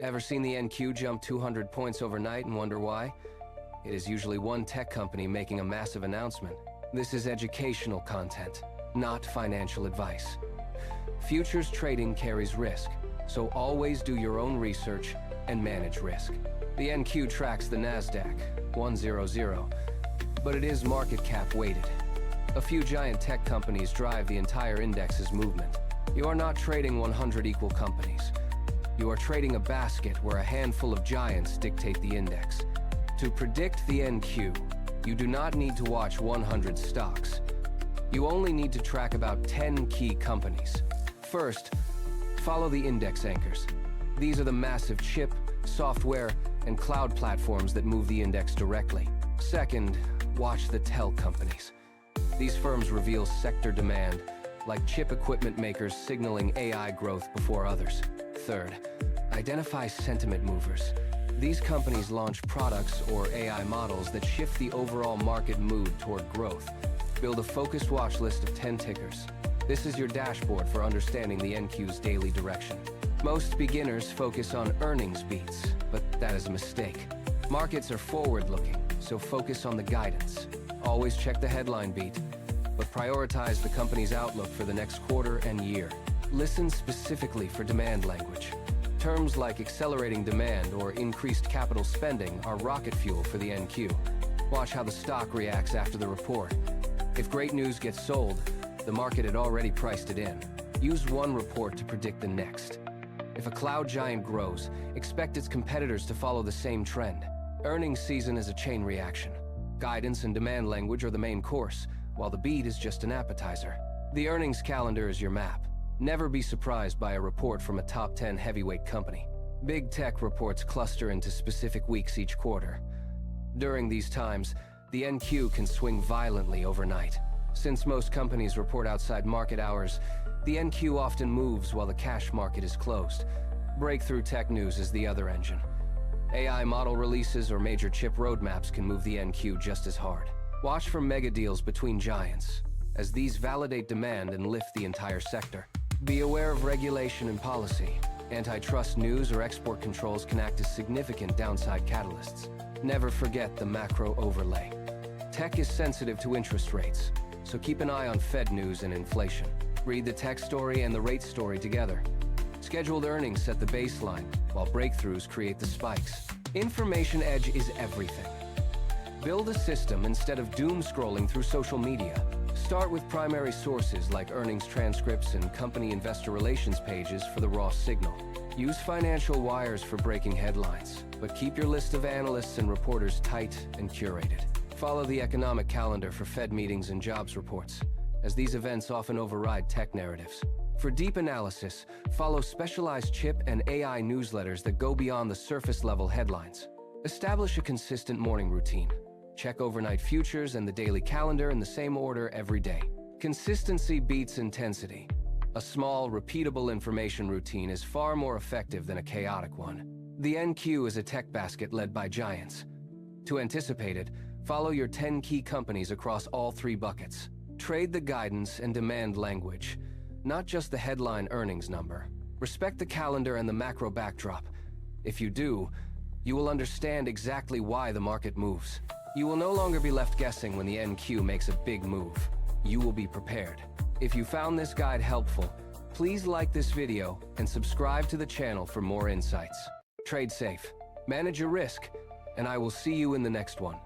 Ever seen the NQ jump 200 points overnight and wonder why? It is usually one tech company making a massive announcement. This is educational content, not financial advice. Futures trading carries risk, so always do your own research and manage risk. The NQ tracks the Nasdaq, 100, but it is market cap weighted. A few giant tech companies drive the entire index's movement. You are not trading 100 equal companies. You are trading a basket where a handful of giants dictate the index. To predict the NQ, you do not need to watch 100 stocks. You only need to track about 10 key companies. First, follow the index anchors. These are the massive chip, software, and cloud platforms that move the index directly. Second, watch the tell companies. These firms reveal sector demand, like chip equipment makers signaling AI growth before others. Third, identify sentiment movers. These companies launch products or AI models that shift the overall market mood toward growth. Build a focused watch list of 10 tickers. This is your dashboard for understanding the NQ's daily direction. Most beginners focus on earnings beats, but that is a mistake. Markets are forward-looking, so focus on the guidance. Always check the headline beat, but prioritize the company's outlook for the next quarter and year. Listen specifically for demand language. Terms like accelerating demand or increased capital spending are rocket fuel for the NQ. Watch how the stock reacts after the report. If great news gets sold, the market had already priced it in. Use one report to predict the next. If a cloud giant grows, expect its competitors to follow the same trend. Earnings season is a chain reaction. Guidance and demand language are the main course, while the beat is just an appetizer. The earnings calendar is your map. Never be surprised by a report from a top 10 heavyweight company. Big tech reports cluster into specific weeks each quarter. During these times, the NQ can swing violently overnight. Since most companies report outside market hours, the NQ often moves while the cash market is closed. Breakthrough tech news is the other engine. AI model releases or major chip roadmaps can move the NQ just as hard. Watch for mega deals between giants, as these validate demand and lift the entire sector. Be aware of regulation and policy. Antitrust news or export controls can act as significant downside catalysts. Never forget the macro overlay. Tech is sensitive to interest rates, so keep an eye on Fed news and inflation. Read the tech story and the rate story together. Scheduled earnings set the baseline, while breakthroughs create the spikes. Information edge is everything. Build a system instead of doom scrolling through social media. Start with primary sources like earnings transcripts and company investor relations pages for the raw signal. Use financial wires for breaking headlines, but keep your list of analysts and reporters tight and curated. Follow the economic calendar for Fed meetings and jobs reports, as these events often override tech narratives. For deep analysis, follow specialized chip and AI newsletters that go beyond the surface-level headlines. Establish a consistent morning routine. Check overnight futures and the daily calendar in the same order every day. Consistency beats intensity. A small, repeatable information routine is far more effective than a chaotic one. The NQ is a tech basket led by giants. To anticipate it, follow your 10 key companies across all three buckets. Trade the guidance and demand language, not just the headline earnings number. Respect the calendar and the macro backdrop. If you do, you will understand exactly why the market moves. You will no longer be left guessing when the NQ makes a big move. You will be prepared. If you found this guide helpful, please like this video and subscribe to the channel for more insights. Trade safe, manage your risk, and I will see you in the next one.